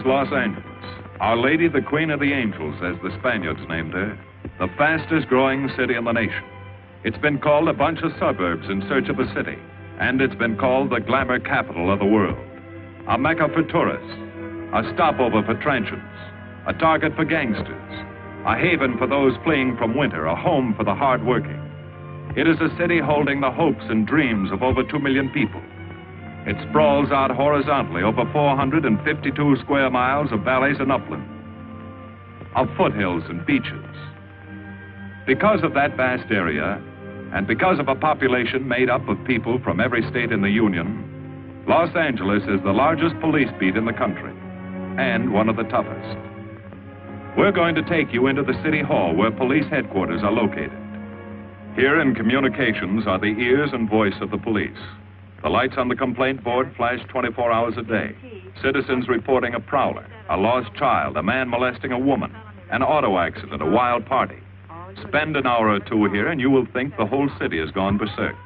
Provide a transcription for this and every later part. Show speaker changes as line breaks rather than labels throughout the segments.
is Los Angeles. Our Lady, the Queen of the Angels, as the Spaniards named her. The fastest growing city in the nation. It's been called a bunch of suburbs in search of a city. And it's been called the glamour capital of the world. A mecca for tourists. A stopover for transients. A target for gangsters. A haven for those fleeing from winter. A home for the hard-working. It is a city holding the hopes and dreams of over 2 million people. It sprawls out horizontally over 452 square miles of valleys and upland, of foothills and beaches. Because of that vast area, and because of a population made up of people from every state in the Union, Los Angeles is the largest police beat in the country, and one of the toughest. We're going to take you into the city hall where police headquarters are located. Here in communications are the ears and voice of the police. The lights on the complaint board flash 24 hours a day. Citizens reporting a prowler, a lost child, a man molesting a woman, an auto accident, a wild party. Spend an hour or two here and you will think the whole city has gone berserk.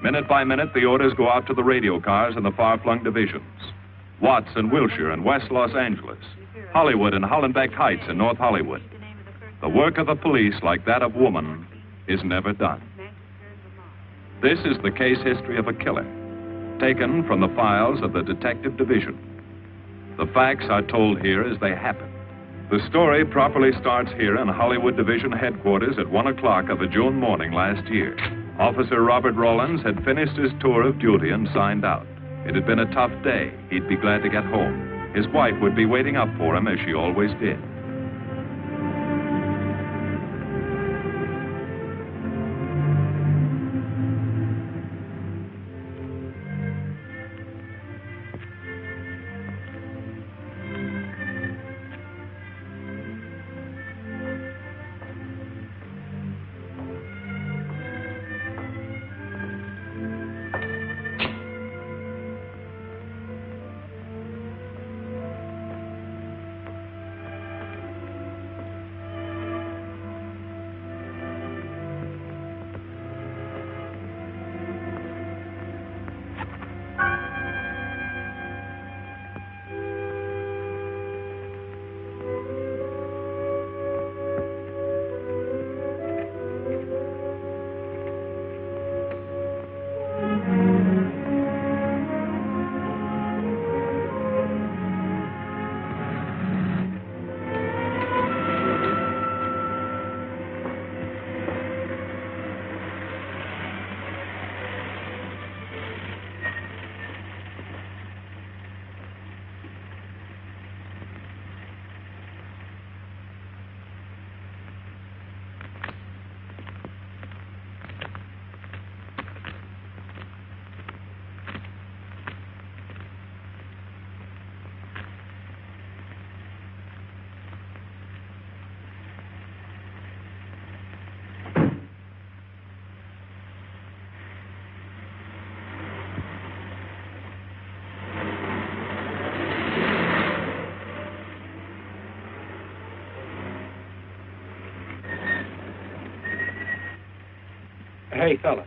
Minute by minute, the orders go out to the radio cars in the far-flung divisions. Watts and Wilshire and West Los Angeles. Hollywood and Hollenbeck Heights in North Hollywood. The work of the police, like that of woman, is never done. This is the case history of a killer, taken from the files of the Detective Division. The facts are told here as they happen. The story properly starts here in Hollywood Division headquarters at 1 o'clock of a June morning last year. Officer Robert Rawlins had finished his tour of duty and signed out. It had been a tough day. He'd be glad to get home. His wife would be waiting up for him as she always did.
Hey, fella.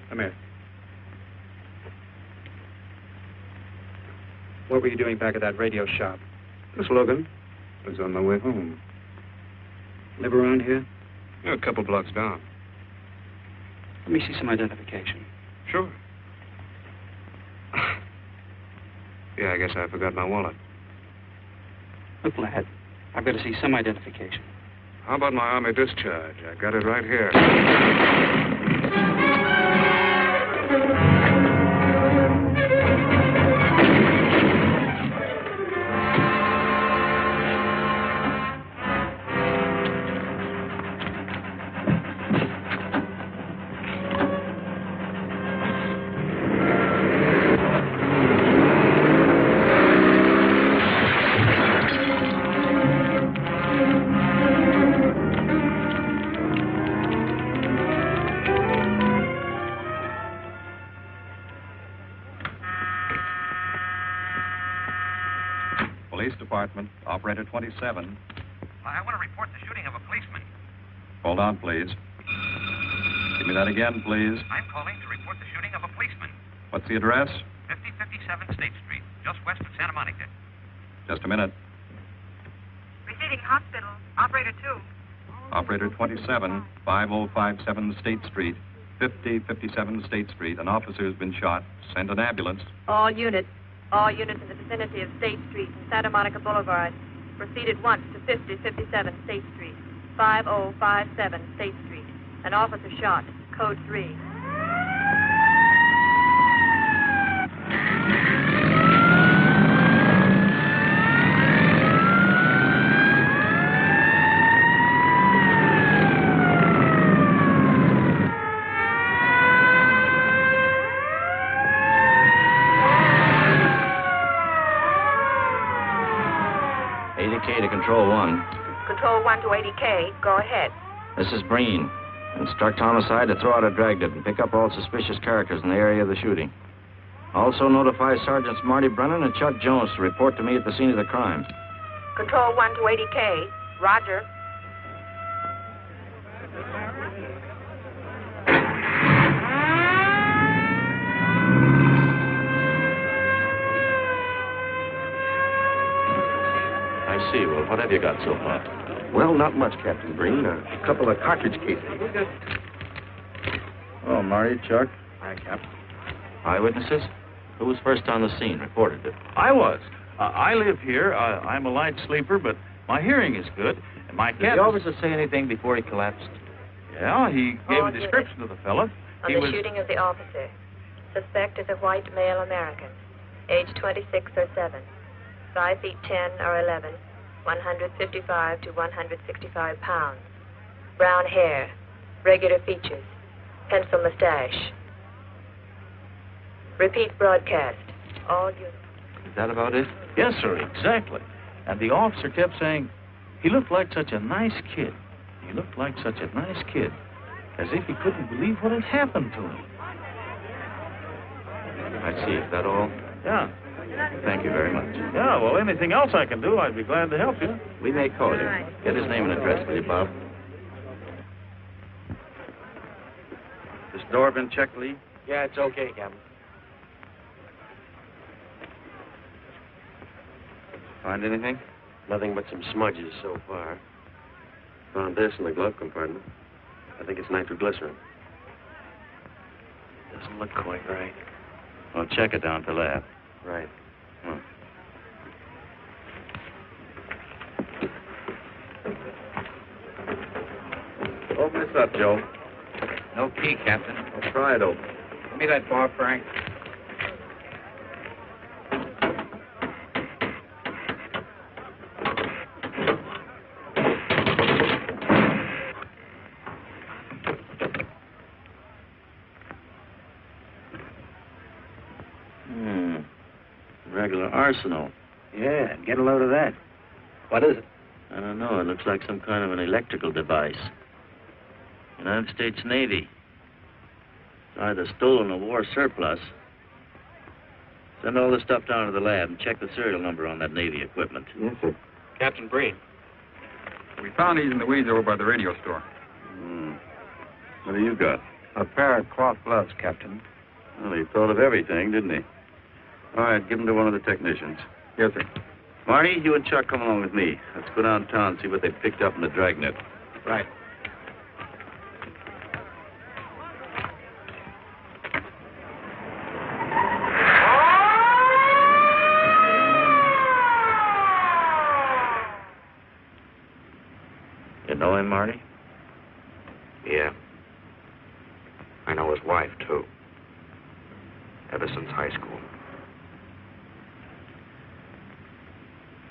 Come here. What were you doing back at that radio shop?
Just looking. I was on my way home.
Live around here?
Yeah, a couple blocks down.
Let me see some identification.
Sure. Yeah, I guess I forgot my wallet.
Look, lad, I've got to see some identification.
How about my Army discharge? I got it right here.
Department, Operator 27.
I want to report the shooting of a policeman.
Hold on, please. Give me that again, please.
I'm calling to report the shooting of a policeman.
What's the address?
5057 State Street, just west of Santa Monica.
Just a minute.
Receiving hospital. Operator 2.
Operator 27, 5057 State Street, 5057 State Street. An officer has been shot. Send an ambulance.
All units in the vicinity of State Street and Santa Monica Boulevard. Proceed at once to 5057 State Street, 5057 State Street. An officer shot. Code 3.
To Control 1.
Control 1 to 80K. Go ahead.
This is Breen. Instruct homicide to throw out a dragnet and pick up all suspicious characters in the area of the shooting. Also notify Sergeants Marty Brennan and Chuck Jones to report to me at the scene of the crime.
Control 1 to 80K. Roger.
I see. Well, what have you got so far?
Well, not much, Captain Breen. A couple of cartridge cases.
Oh, Marty, Chuck.
Hi, Cap.
Eyewitnesses? Who was first on the scene? Reported it.
I was. I live here. I'm a light sleeper, but my hearing is good. And my
Did
cat...
the officer say anything before he collapsed?
Yeah, he gave a description of the fellow.
On the shooting of the officer. Suspect is a white male American. Age 26 or 7. 5 feet 10 or 11. 155 to 165 pounds. Brown hair. Regular features. Pencil mustache. Repeat broadcast. All units.
Is that about it?
Yes, sir, exactly. And the officer kept saying, he looked like such a nice kid. He looked like such a nice kid. As if he couldn't believe what had happened to him.
I see. Is that all?
Yeah.
Thank you very much.
Yeah, well, anything else I can do, I'd be glad to help you.
We may call you. Get his name and address, will you, Bob? This door been checked, Lee?
Yeah, it's okay, Captain.
Find anything?
Nothing but some smudges so far. Found this in the glove compartment. I think it's nitroglycerin. Doesn't look quite right.
Well, check it down at the lab.
Right.
Open this up, Joe.
No key, Captain.
I'll try it open.
Give me that bar, Frank.
Regular arsenal.
Yeah, get a load of that. What is it?
I don't know. It looks like some kind of an electrical device. United States Navy. It's either stolen or war surplus. Send all this stuff down to the lab and check the serial number on that Navy equipment.
Yes, sir.
Captain Breen.
We found these in the weeds over by the radio store.
What do you got?
A pair of cloth gloves, Captain.
Well, he thought of everything, didn't he? All right, give them to one of the technicians.
Yes, sir.
Marty, you and Chuck come along with me. Let's go downtown and see what they picked up in the dragnet.
Right.
You know him, Marty?
Yeah. I know his wife, too. Ever since high school.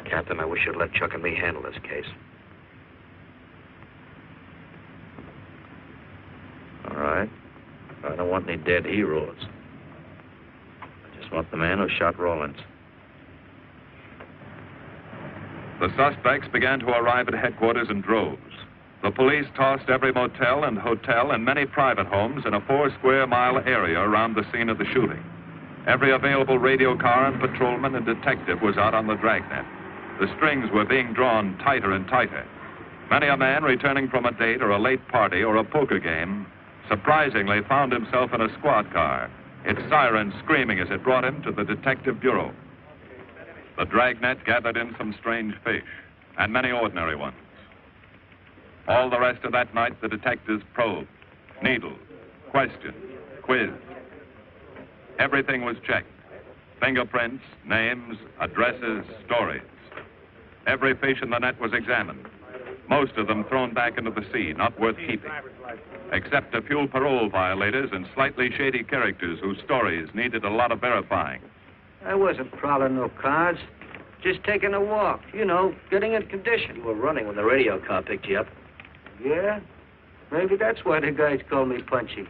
Captain, I wish you'd let Chuck and me handle this case.
All right. I don't want any dead heroes. I just want the man who shot Rawlins.
The suspects began to arrive at headquarters in droves. The police tossed every motel and hotel and many private homes in a 4-square-mile area around the scene of the shooting. Every available radio car and patrolman and detective was out on the dragnet. The strings were being drawn tighter and tighter. Many a man returning from a date or a late party or a poker game surprisingly found himself in a squad car, its siren screaming as it brought him to the detective bureau. The dragnet gathered in some strange fish, and many ordinary ones. All the rest of that night, the detectives probed, needled, questioned, quizzed. Everything was checked. Fingerprints, names, addresses, stories. Every fish in the net was examined. Most of them thrown back into the sea, not worth keeping. Except a few parole violators and slightly shady characters whose stories needed a lot of verifying.
I wasn't prowling no cars. Just taking a walk, you know, getting in condition.
You were running when the radio car picked you up.
Yeah? Maybe that's why the guys call me Punchy.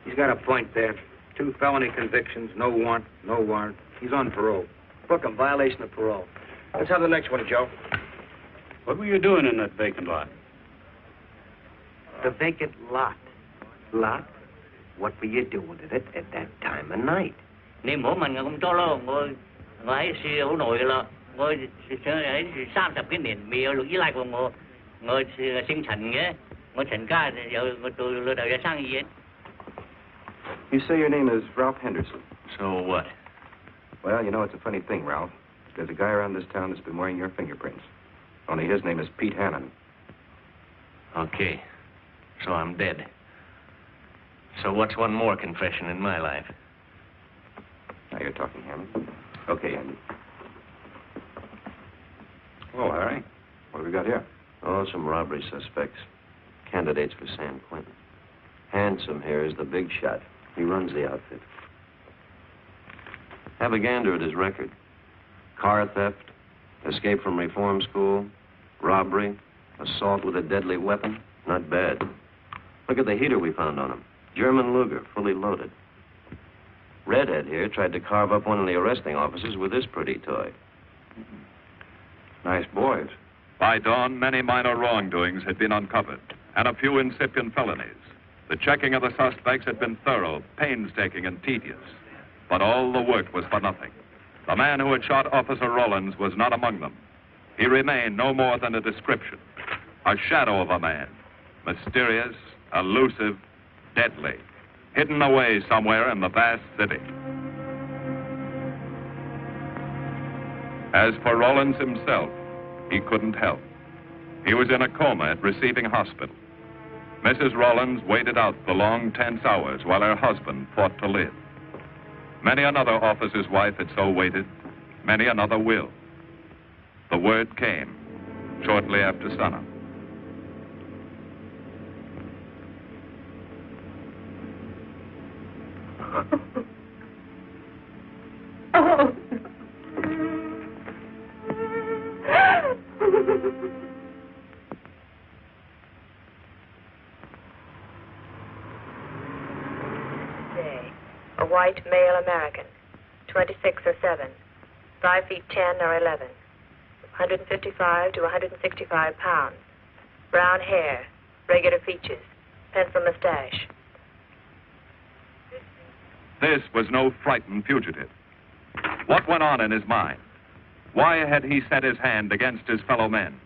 He's got a point there. 2 felony convictions, no warrant, no warrant. He's on parole.
Book him, violation of parole.
Let's have the next one, Joe.
What were you doing in that vacant lot?
The vacant lot. Lot? What were you doing with it at that time of night?
Ni mỗi mình cũng cho lo ngồi ngồi siêu nổi là ngồi ấy 30 cái年 มีลูกอีไลของงอยsinh thành nghe ngồi thành ca giờ tôi lừa đảo sang gì.
You say your name is Ralph Henderson.
So what?
Well, you know, it's a funny thing, Ralph. There's a guy around this town that's been wearing your fingerprints. Only his name is Pete Hannon.
Okay. So I'm dead. So what's one more confession in my life?
Now you're talking, Hammond. Okay, Andy.
Oh, Harry.
What have we got here?
Oh, some robbery suspects. Candidates for San Quentin. Handsome here is the big shot. He runs the outfit. Have a gander at his record. Car theft, escape from reform school, robbery, assault with a deadly weapon. Not bad. Look at the heater we found on him. German Luger, fully loaded. Redhead here tried to carve up one of the arresting officers with this pretty toy.
Nice boys.
By dawn, many minor wrongdoings had been uncovered, and a few incipient felonies. The checking of the suspects had been thorough, painstaking, and tedious. But all the work was for nothing. The man who had shot Officer Rawlins was not among them. He remained no more than a description, a shadow of a man, mysterious, elusive, deadly, hidden away somewhere in the vast city. As for Rawlins himself, he couldn't help. He was in a coma at receiving hospital. Mrs. Rawlins waited out the long, tense hours while her husband fought to live. Many another officer's wife had so waited. Many another will. The word came shortly after sunup.
A white male American, 26 or 7, 5 feet 10 or 11, 155 to 165 pounds, brown hair, regular features, pencil mustache.
This was no frightened fugitive. What went on in his mind? Why had he set his hand against his fellow men,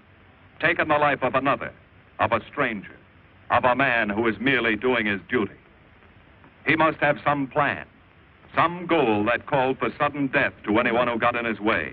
taken the life of another, of a stranger, of a man who was merely doing his duty? He must have some plan, some goal that called for sudden death to anyone who got in his way.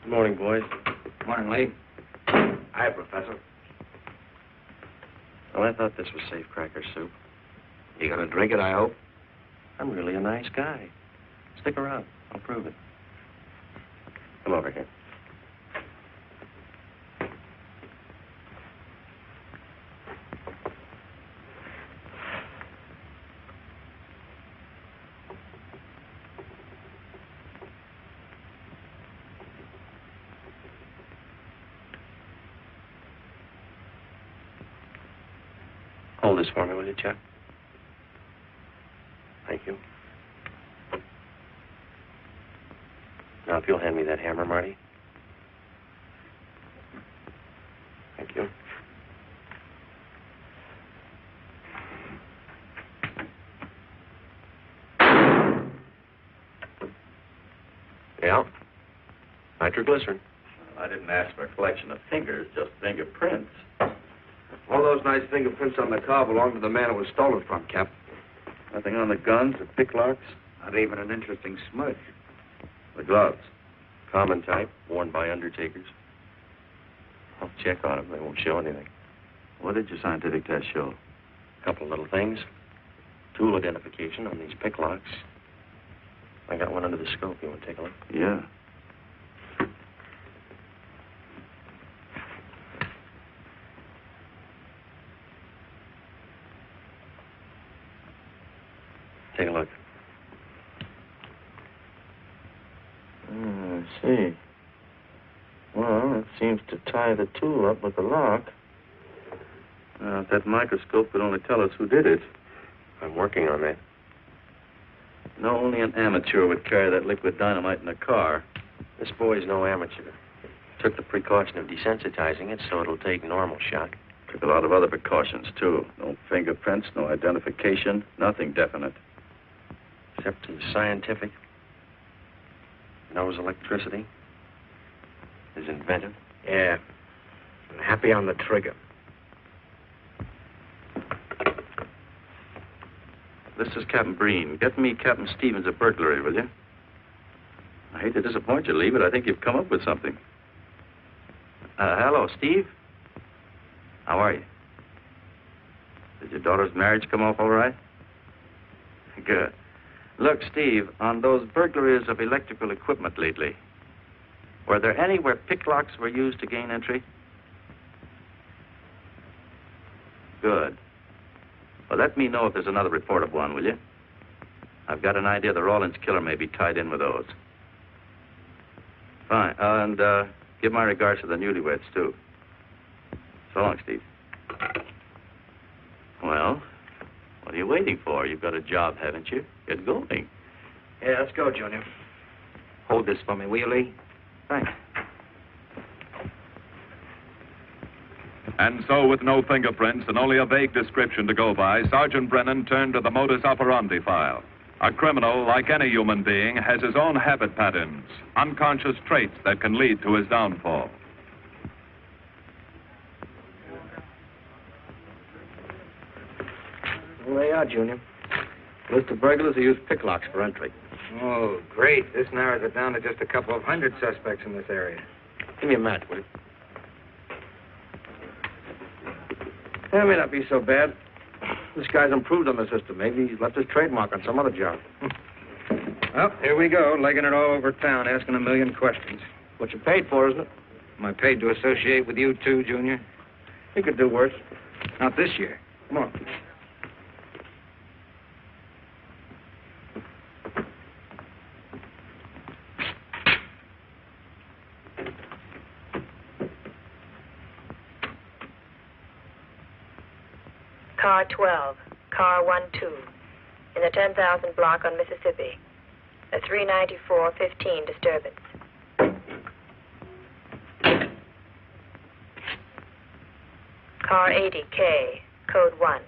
Good morning, boys.
Morning, Lee. Hi, Professor.
Well, I thought this was safe cracker soup.
You gonna drink it, I hope?
I'm really a nice guy. Stick around. I'll prove it. Come over here. Hold this for me, will you, Chuck? Thank you. Now, if you'll hand me that hammer, Marty. Thank you. Yeah. Nitroglycerin.
I didn't ask for a collection of fingers, just fingerprints.
All those nice fingerprints on the car belong to the man it was stolen from, Cap.
Nothing on the guns or picklocks?
Not even an interesting smudge.
The gloves?
Common type, worn by undertakers. I'll check on them. They won't show anything.
What did your scientific test show?
A couple of little things. Tool identification on these picklocks. I got one under the scope. You want to take a look?
Yeah.
Take a look.
I see. Well, it seems to tie the tool up with the lock. If that microscope could only tell us who did it.
I'm working on that.
No, only an amateur would carry that liquid dynamite in a car.
This boy's no amateur. Took the precaution of desensitizing it so it'll take normal shock.
Took a lot of other precautions, too. No fingerprints, no identification, nothing definite.
Except to the scientific. Knows electricity. Is inventive.
Yeah. And happy on the trigger.
This is Captain Breen. Get me Captain Stevens a burglary, will you? I hate to disappoint you, Lee, but I think you've come up with something. Hello, Steve. How are you? Did your daughter's marriage come off all right? Good. Look, Steve, on those burglaries of electrical equipment lately, were there any where picklocks were used to gain entry? Good. Well, let me know if there's another report of one, will you? I've got an idea the Rawlins killer may be tied in with those. Fine. And give my regards to the newlyweds, too. So long, Steve. Well, what are you waiting for? You've got a job, haven't you? Get going.
Yeah, let's go, Junior. Hold this for me, will you, Lee?
Thanks.
And so, with no fingerprints and only a vague description to go by, Sergeant Brennan turned to the modus operandi file. A criminal, like any human being, has his own habit patterns, unconscious traits that can lead to his downfall.
Well, they are, Junior. List of burglars who use picklocks for entry. Oh, great. This narrows it down to just a couple of hundred suspects in this area. Give me a match, will you? That may not be so bad. This guy's improved on the system. Maybe he's left his trademark on some other job. Well, here we go, legging it all over town, asking a million questions. What you paid for, isn't it? Am I paid to associate with you, too, Junior? You could do worse. Not this year. Come on.
Car 12, car 12, in the 10,000 block on Mississippi. A 394-15 disturbance. Car 80K, code 1.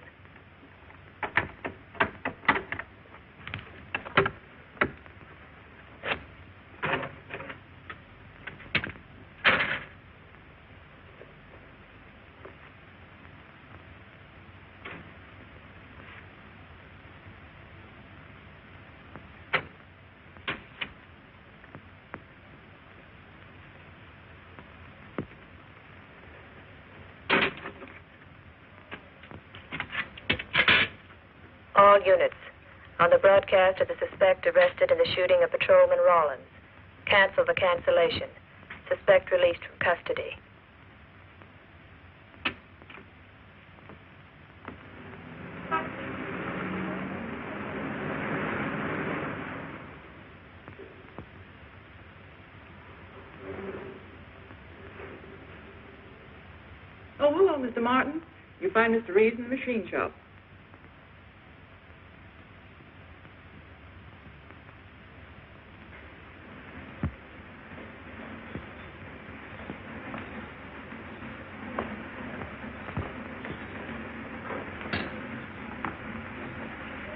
All units, on the broadcast of the suspect arrested in the shooting of patrolman Rawlins. Cancel the cancellation. Suspect released from custody.
Oh, hello, Mr. Martin. You find Mr. Reeves in the machine shop.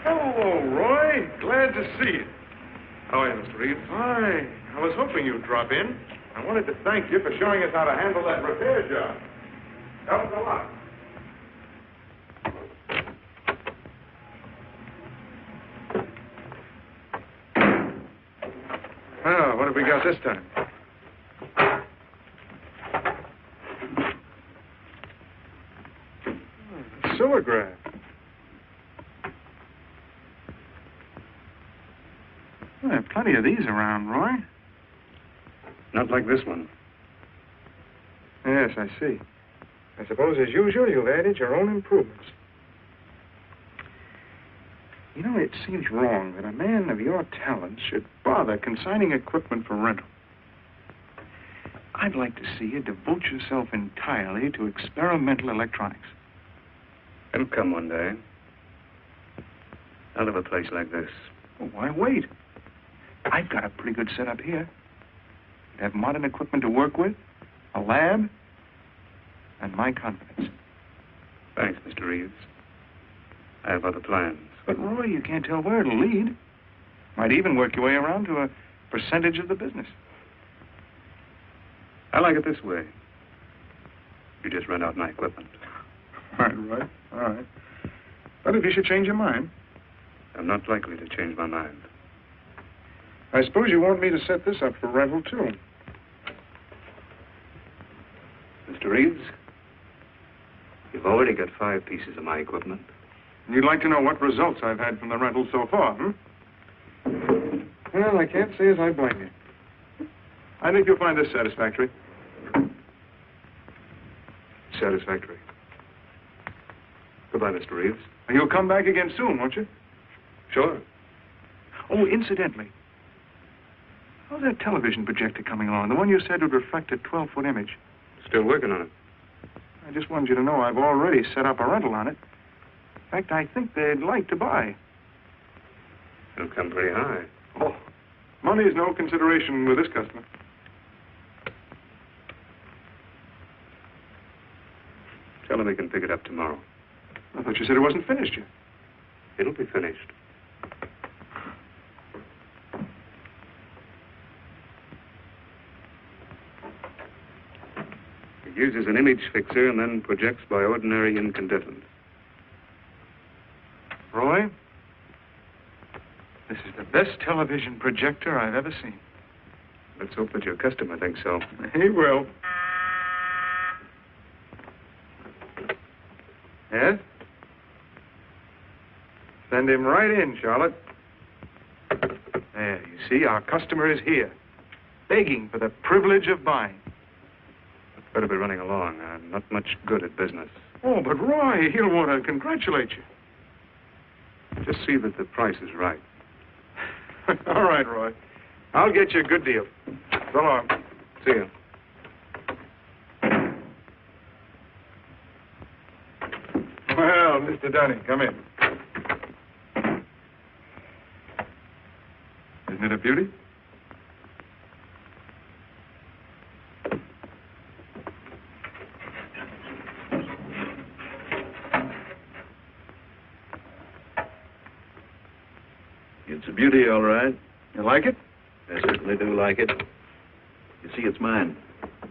Hello, Roy. Glad to see you. How are you, Mr. Reeves? Hi. I was hoping you'd drop in. I wanted to thank you for showing us how to handle that repair job. Helped a lot. Oh, what have we got this time? A sewer grab. Well, there are plenty of these around, Roy. Not like this one. Yes, I see. I suppose, as usual, you've added your own improvements. You know, it seems wrong that a man of your talents should bother consigning equipment for rental. I'd like to see you devote yourself entirely to experimental electronics. It'll come one day. Out of a place like this. Well, why wait? I've got a pretty good setup here. You have modern equipment to work with, a lab, and my confidence. Thanks, Mr. Reeves. I have other plans. But, Roy, you can't tell where it'll lead. Might even work your way around to a percentage of the business. I like it this way. You just rent out my equipment. All right. All right. But if you should change your mind... I'm not likely to change my mind. I suppose you want me to set this up for rental, too. Mr. Reeves, you've already got 5 pieces of my equipment. You'd like to know what results I've had from the rental so far, Well, I can't say as I blame you. I think you'll find this satisfactory. Satisfactory. Goodbye, Mr. Reeves. You'll come back again soon, won't you? Sure. Oh, incidentally, how's that television projector coming along? The one you said would reflect a 12-foot image. Still working on it. I just wanted you to know I've already set up a rental on it. In fact, I think they'd like to buy. It'll come pretty high. Oh, money is no consideration with this customer. Tell him he can pick it up tomorrow. I thought you said it wasn't finished yet. It'll be finished. It uses an image fixer and then projects by ordinary incandescent. Roy, this is the best television projector I've ever seen. Let's hope that your customer thinks so. He will. Yes? Send him right in, Charlotte. There, you see, our customer is here, begging for the privilege of buying. Better be running along. I'm not much good at business. Oh, but Roy, he'll want to congratulate you. Just see that the price is right. All right, Roy. I'll get you a good deal. So long. See you. Well, Mr. Dunning, come in. Isn't it a beauty?
It's a beauty, all right.
You like it?
I certainly do like it. You see, it's mine.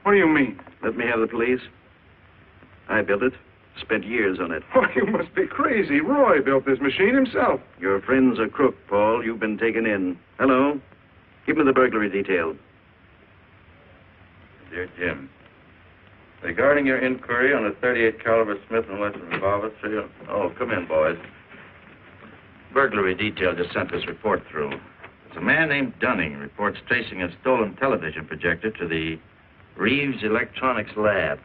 What do you mean?
Let me have the police. I built it. Spent years on it.
Oh, you must be crazy. Roy built this machine himself.
Your friend's a crook, Paul. You've been taken in. Hello? Give me the burglary detail.
Dear Jim, regarding your inquiry on a 38 caliber Smith & Wesson revolver, oh, come in, boys. Burglary detail just sent this report through. There's a man named Dunning reports tracing a stolen television projector to the Reeves Electronics Lab.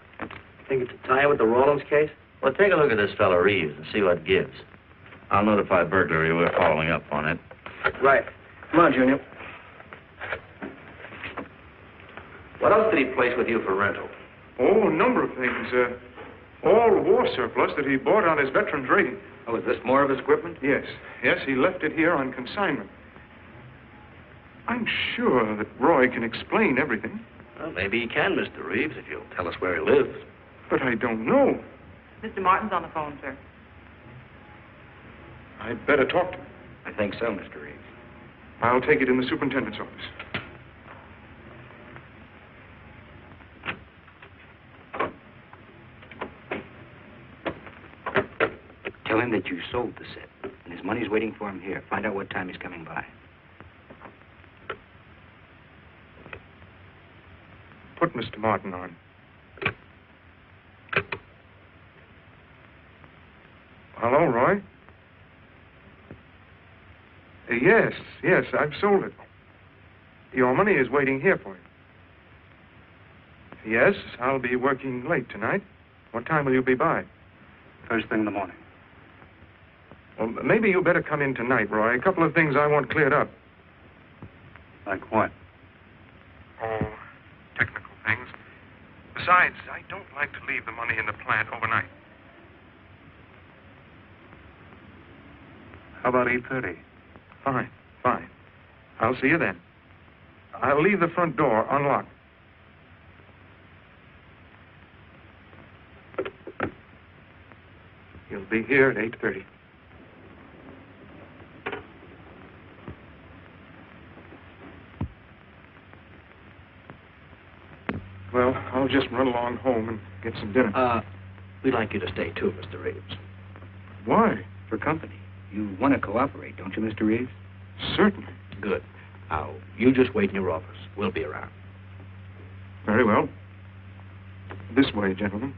Think it's a tie with the Rawlins case?
Well, take a look at this fellow Reeves and see what it gives. I'll notify burglary we're following up on it.
Right. Come on, Junior. What else did he place with you for rental?
Oh, a number of things. All war surplus that he bought on his veterans rating.
Oh, is this more of his equipment?
Yes. Yes, he left it here on consignment. I'm sure that Roy can explain everything.
Well, maybe he can, Mr. Reeves, if you'll tell us where he lives.
But I don't know.
Mr. Martin's on the phone, sir.
I'd better talk to him.
I think so, Mr. Reeves.
I'll take it in the superintendent's office.
Tell him that you sold the set, and his money's waiting for him here. Find out what time he's coming by.
Put Mr. Martin on. Hello, Roy? Yes, I've sold it. Your money is waiting here for you. Yes, I'll be working late tonight. What time will you be by?
First thing in the morning.
Well, maybe you better come in tonight, Roy. A couple of things I want cleared up.
Like what?
Oh, technical things. Besides, I don't like to leave the money in the plant overnight.
How about 8:30?
Fine. I'll see you then. I'll leave the front door unlocked. You'll be here at 8:30. Well, I'll just run along home and get some dinner.
We'd like you to stay too, Mr. Reeves.
Why?
For company. You want to cooperate, don't you, Mr. Reeves?
Certainly.
Good. Now, you just wait in your office. We'll be around.
Very well. This way, gentlemen.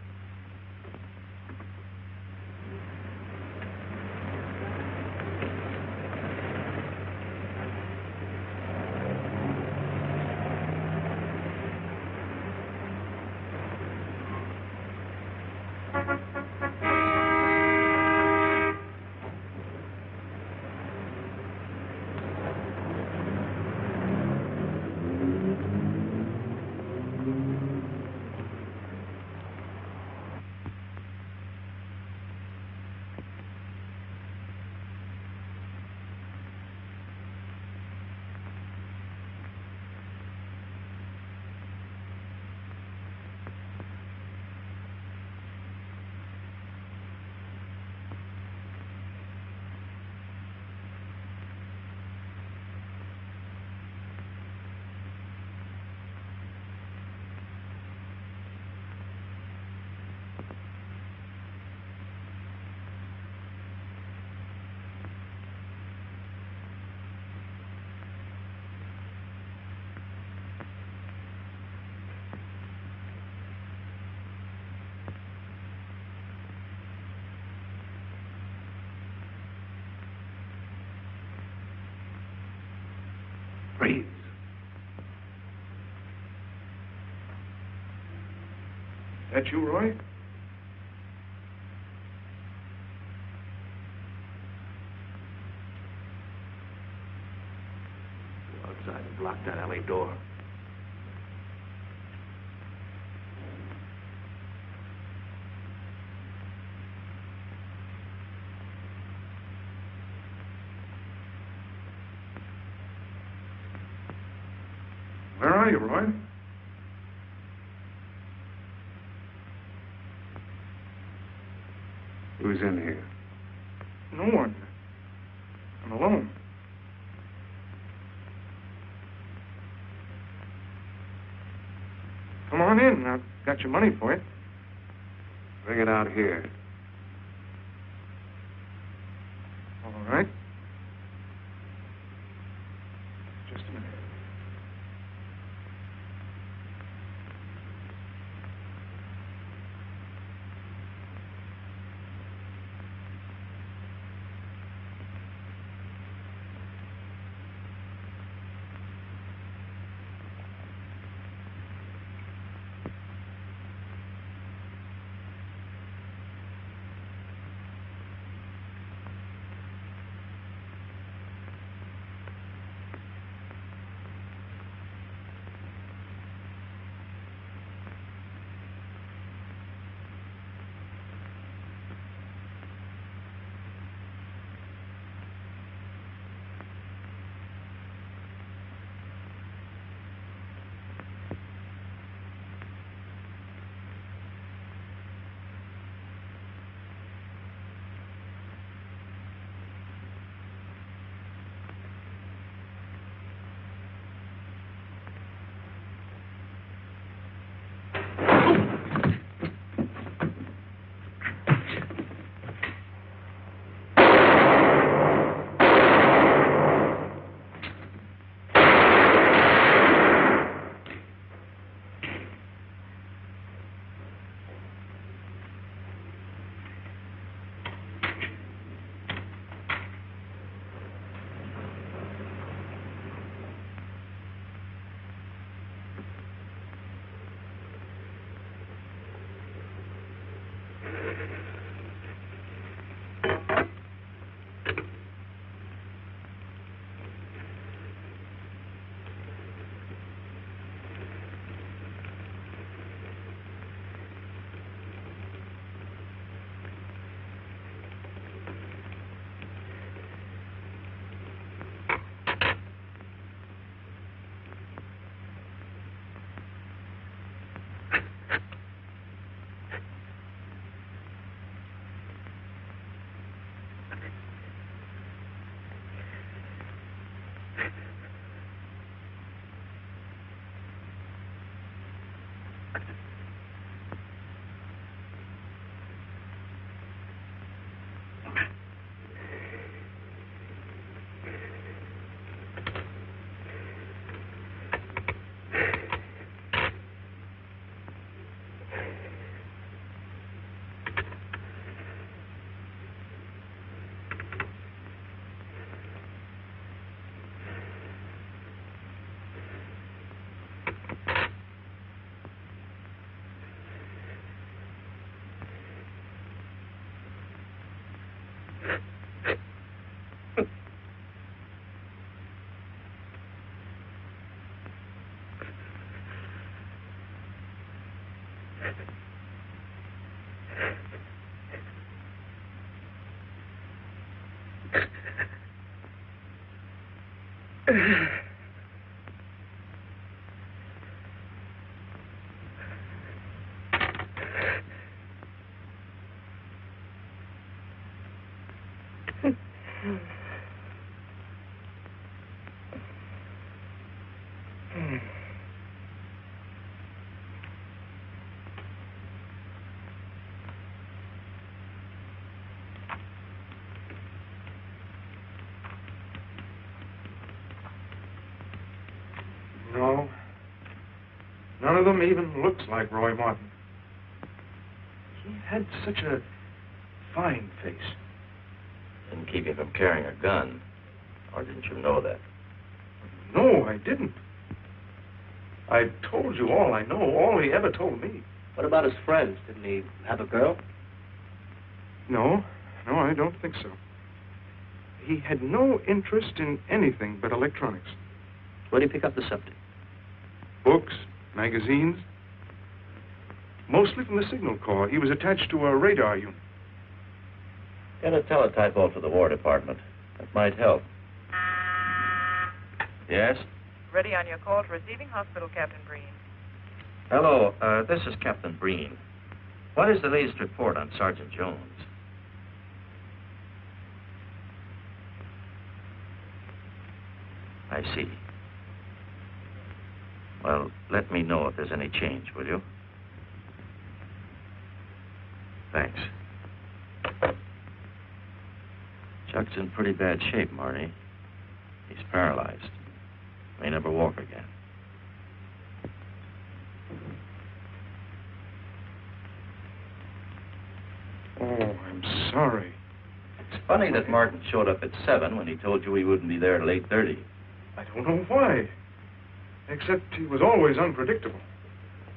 Reeves. That you, Roy?
Go outside and block that alley door.
Where are you, Roy?
Who's in here?
No one. I'm alone. Come on in. I've got your money for you.
Bring it out here.
All right. Just a minute. No. None of them even looks like Roy Martin. He had such a fine face.
Didn't keep you from carrying a gun. Or didn't you know that?
No, I didn't. I told you all I know, all he ever told me.
What about his friends? Didn't he have a girl?
No, I don't think so. He had no interest in anything but electronics.
Where did he pick up the subject?
Books, magazines. Mostly from the Signal Corps. He was attached to a radar unit.
Get a teletype off to the War Department. That might help. Yes?
Ready on your call to receiving hospital, Captain Breen.
Hello, this is Captain Breen. What is the latest report on Sergeant Jones? I see. Well, let me know if there's any change, will you? Thanks. Chuck's in pretty bad shape, Marty. He's paralyzed. May never walk again.
Oh, I'm sorry.
It's funny that Martin showed up at 7 when he told you he wouldn't be there till 8:30.
I don't know why. Except he was always unpredictable.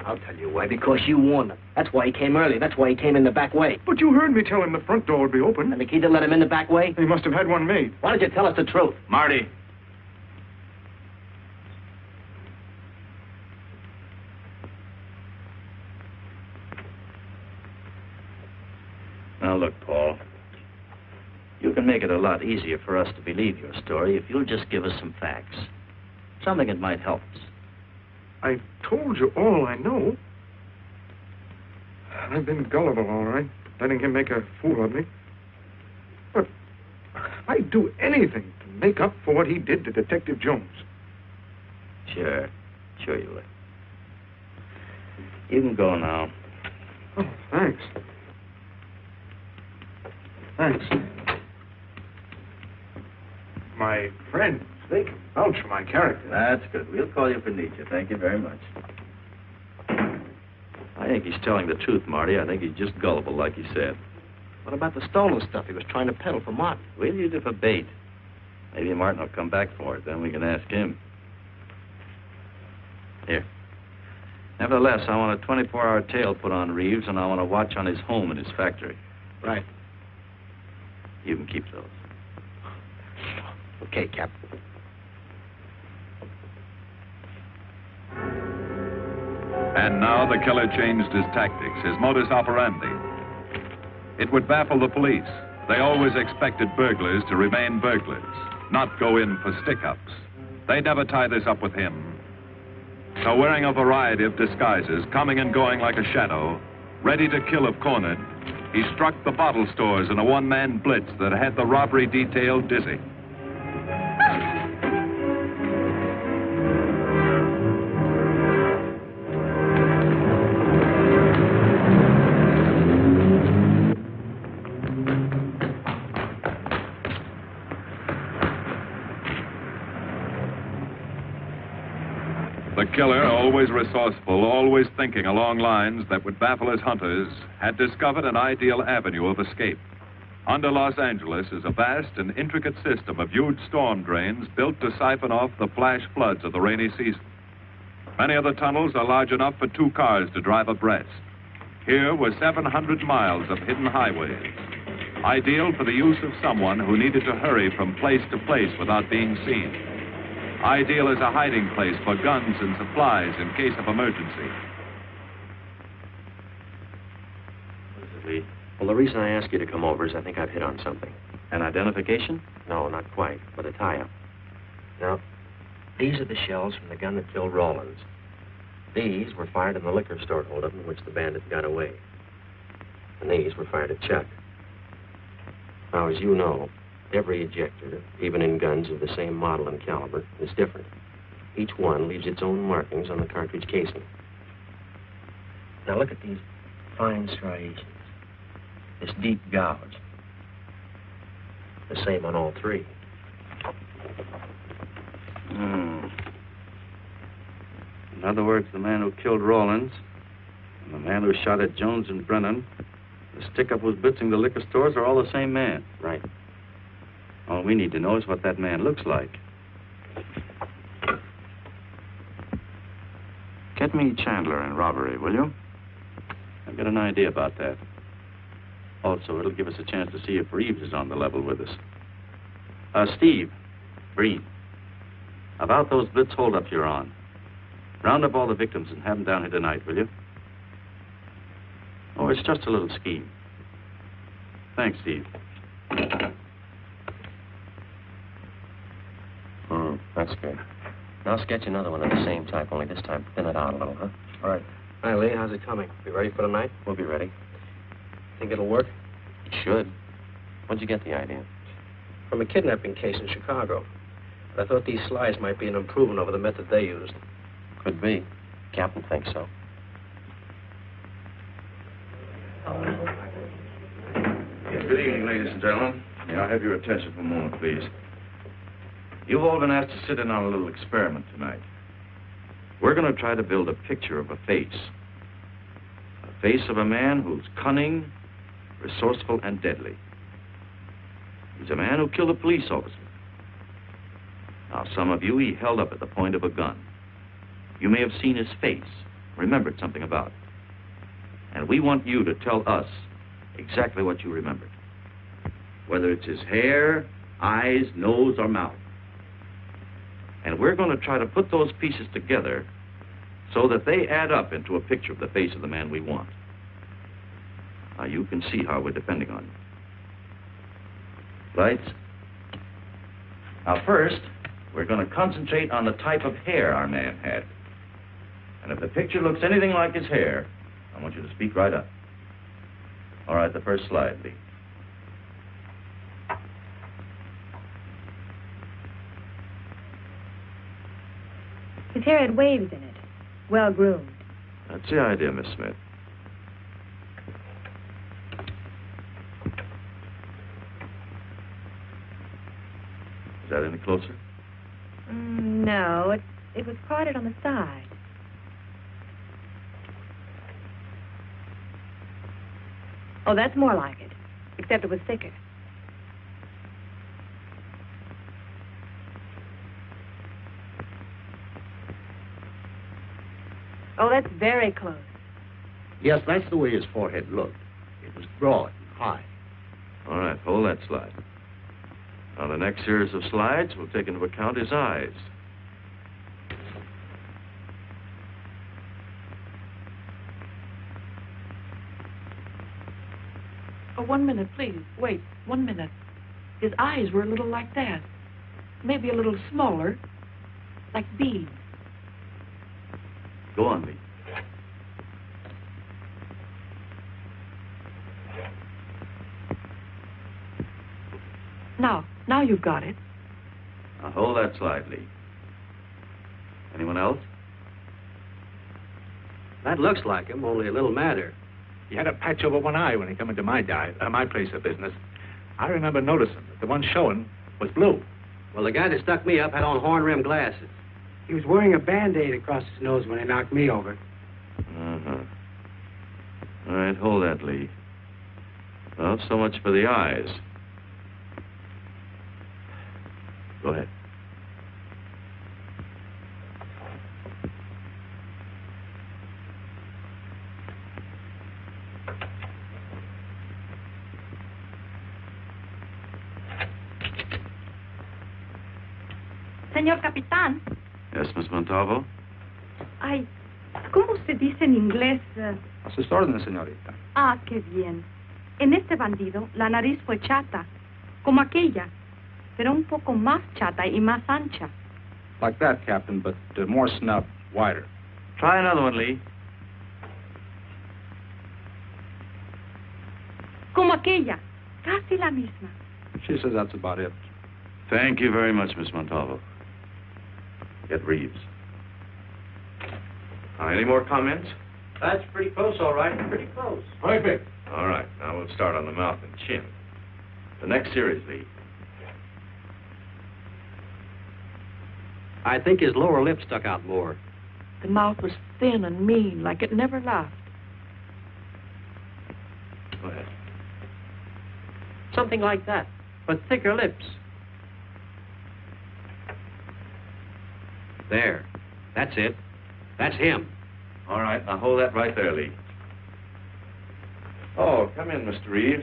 I'll tell you why. Because you warned him. That's why he came early. That's why he came in the back way.
But you heard me tell him the front door would be open.
And the key didn't let him in the back way?
He must have had one made.
Why did you tell us the truth?
Marty! Now, look, Paul. You can make it a lot easier for us to believe your story if you'll just give us some facts. Something that might help us.
I told you all I know. I've been gullible, all right, letting him make a fool of me. But I'd do anything to make up for what he did to Detective Jones.
Sure you would. You can go now.
Oh, thanks. Thanks. My friends, they can vouch for my character.
That's good. We'll call you if we need you. Thank you very much. I think he's telling the truth, Marty. I think he's just gullible, like he said.
What about the stolen stuff he was trying to peddle for Martin?
We'll use it for bait. Maybe Martin will come back for it. Then we can ask him. Here. Nevertheless, I want a 24-hour tail put on Reeves, and I want a watch on his home and his factory.
Right.
You can keep those.
Okay, Cap.
And now the killer changed his tactics, his modus operandi. It would baffle the police. They always expected burglars to remain burglars, not go in for stick-ups. They'd never tie this up with him. So wearing a variety of disguises, coming and going like a shadow, ready to kill if cornered, he struck the bottle stores in a one-man blitz that had the robbery detail dizzy. The killer, always resourceful, always thinking along lines that would baffle his hunters, had discovered an ideal avenue of escape. Under Los Angeles is a vast and intricate system of huge storm drains built to siphon off the flash floods of the rainy season. Many of the tunnels are large enough for 2 cars to drive abreast. Here were 700 miles of hidden highways. Ideal for the use of someone who needed to hurry from place to place without being seen. Ideal as a hiding place for guns and supplies in case of emergency.
What is it, Lee? Well, the reason I asked you to come over is I think I've hit on something.
An identification?
No, not quite, but a tie-up. Now, these are the shells from the gun that killed Rawlins. These were fired in the liquor store holdup in which the bandit got away. And these were fired at Chuck. Now, as you know, every ejector, even in guns of the same model and caliber, is different. Each one leaves its own markings on the cartridge casing. Now, look at these fine striations. This deep gouge. The same on all three.
In other words, the man who killed Rawlins and the man who shot at Jones and Brennan, the stick-up who's blitzing the liquor stores are all the same man.
Right.
All we need to know is what that man looks like. Get me Chandler in robbery, will you? I've got an idea about that. Also, it'll give us a chance to see if Reeves is on the level with us. Steve, Breen, about those blitz holdups you're on. Round up all the victims and have them down here tonight, will you? Oh, it's just a little scheme. Thanks, Steve.
That's good. Now I'll sketch another one of the same type, only this time thin it out a little, huh? All right. Hi, Lee. How's it coming? Be ready for tonight? We'll be ready. Think it'll work? It should. When'd you get the idea? From a kidnapping case in Chicago. But I thought these slides might be an improvement over the method they used. Could be. Captain thinks so.
Good evening, ladies and gentlemen. May I have your attention for a moment, please? You've all been asked to sit in on a little experiment tonight. We're going to try to build a picture of a face. A face of a man who's cunning, resourceful, and deadly. He's a man who killed a police officer. Now, some of you he held up at the point of a gun. You may have seen his face, remembered something about it. And we want you to tell us exactly what you remembered. Whether it's his hair, eyes, nose, or mouth. And we're going to try to put those pieces together so that they add up into a picture of the face of the man we want. Now, you can see how we're depending on you. Lights? Now, first, we're going to concentrate on the type of hair our man had. And if the picture looks anything like his hair, I want you to speak right up. All right, the first slide, Lee.
His hair had waves in it, well groomed.
That's the idea, Miss Smith. Is that any closer?
No, it was parted on the side. Oh, that's more like it, except it was thicker. Oh, that's very close.
Yes, that's the way his forehead looked. It was broad and high.
All right, hold that slide. Now, the next series of slides will take into account his eyes.
Oh, 1 minute, please. Wait, 1 minute. His eyes were a little like that. Maybe a little smaller, like beads.
Go on, Lee.
Now you've got it.
Now, hold that slide, Lee. Anyone else?
That looks like him, only a little madder.
He had a patch over one eye when he come into my place of business. I remember noticing that the one showing was blue.
Well, the guy that stuck me up had on horn-rimmed glasses.
He was wearing a Band-Aid across his nose when he knocked me over.
Uh-huh. All right, hold that, Lee. Well, so much for the eyes. Go ahead.
Señor Capitán.
Yes, Miss Montalvo?
Ay, ¿cómo se dice en inglés?
A sus órdenes, señorita.
Ah, qué bien. En este bandido, la nariz fue chata, como aquella, pero un poco más chata y más ancha.
Like that, Captain, but more snub, wider.
Try another one, Lee.
Como aquella, casi la misma.
She says that's about it.
Thank you very much, Miss Montalvo. Get Reeves. Any more comments?
That's pretty close, all right. Pretty close.
Perfect. All right, now we'll start on the mouth and chin. The next series, Lee.
I think his lower lip stuck out more.
The mouth was thin and mean, like it never laughed.
Go ahead.
Something like that, but thicker lips. There. That's it. That's him.
All right, now hold that right there, Lee. Oh, come in, Mr. Reeves.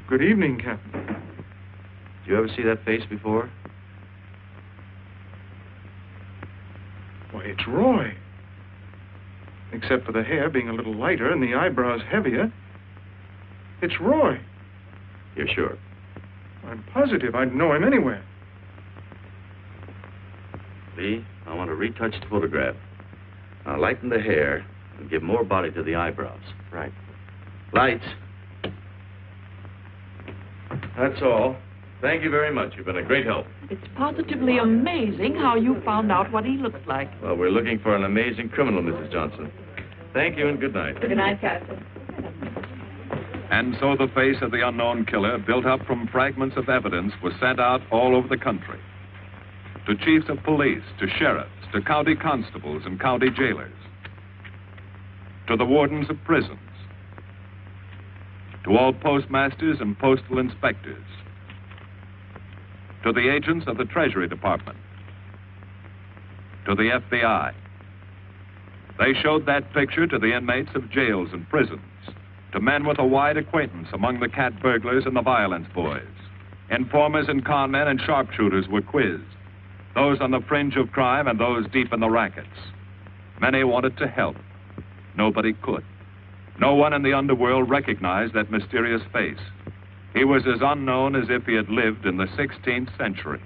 Good evening, Captain.
Did you ever see that face before?
Why, it's Roy. Except for the hair being a little lighter and the eyebrows heavier. It's Roy.
You're sure?
I'm positive I'd know him anywhere.
Lee, I want a retouched photograph. Now lighten the hair and give more body to the eyebrows.
Right.
Lights. That's all. Thank you very much. You've been a great help.
It's positively amazing how you found out what he looked like.
Well, we're looking for an amazing criminal, Mrs. Johnson. Thank you and good night.
Good night, Captain.
And so the face of the unknown killer, built up from fragments of evidence, was sent out all over the country. To chiefs of police, to sheriffs, to county constables and county jailers, to the wardens of prisons, to all postmasters and postal inspectors, to the agents of the Treasury Department, to the FBI. They showed that picture to the inmates of jails and prisons, to men with a wide acquaintance among the cat burglars and the violence boys. Informers and con men and sharpshooters were quizzed, those on the fringe of crime and those deep in the rackets. Many wanted to help. Nobody could. No one in the underworld recognized that mysterious face. He was as unknown as if he had lived in the 16th century.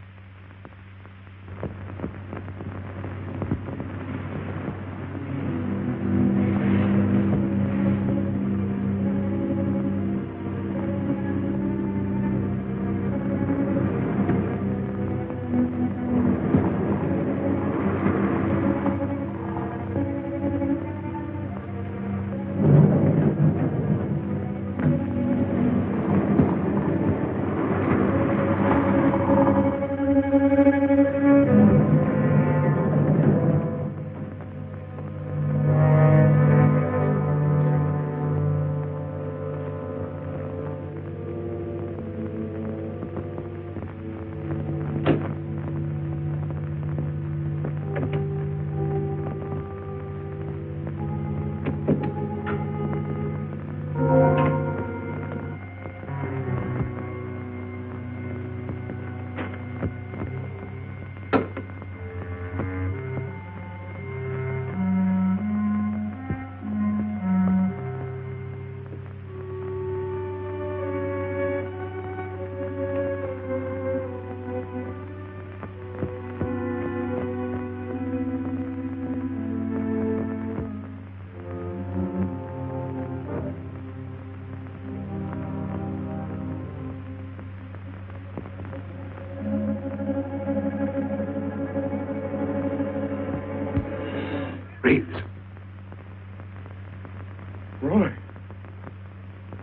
Roy.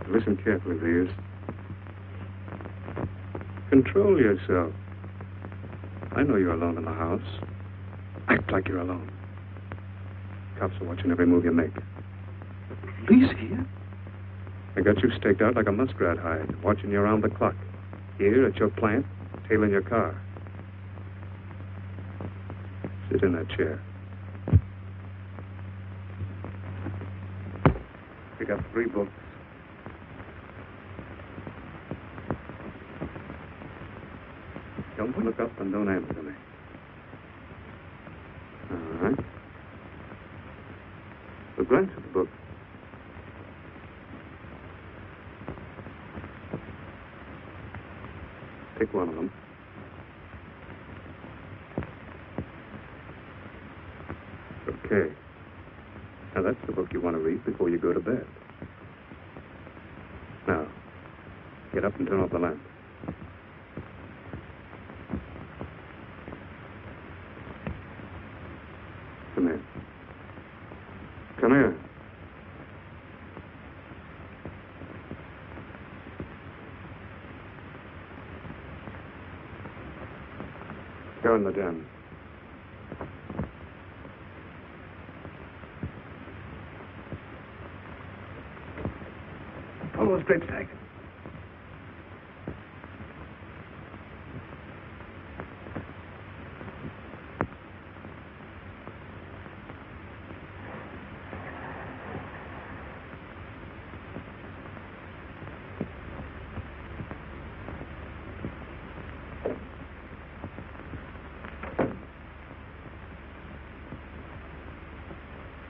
Listen carefully, Reeves. Control yourself. I know you're alone in the house. Act like you're alone. Cops are watching every move you make.
The police here?
They got you staked out like a muskrat hide, watching you around the clock. Here at your plant, tailing your car. Sit in that chair. Pick up 3 books. Don't look up and don't answer me. All right. But glance at the book. Pick one of them. Okay. Now, that's the book you want to read before you go to bed. Now, get up and turn off the lamp. Come here. Come here. Go in the den.
Pull those drapes back.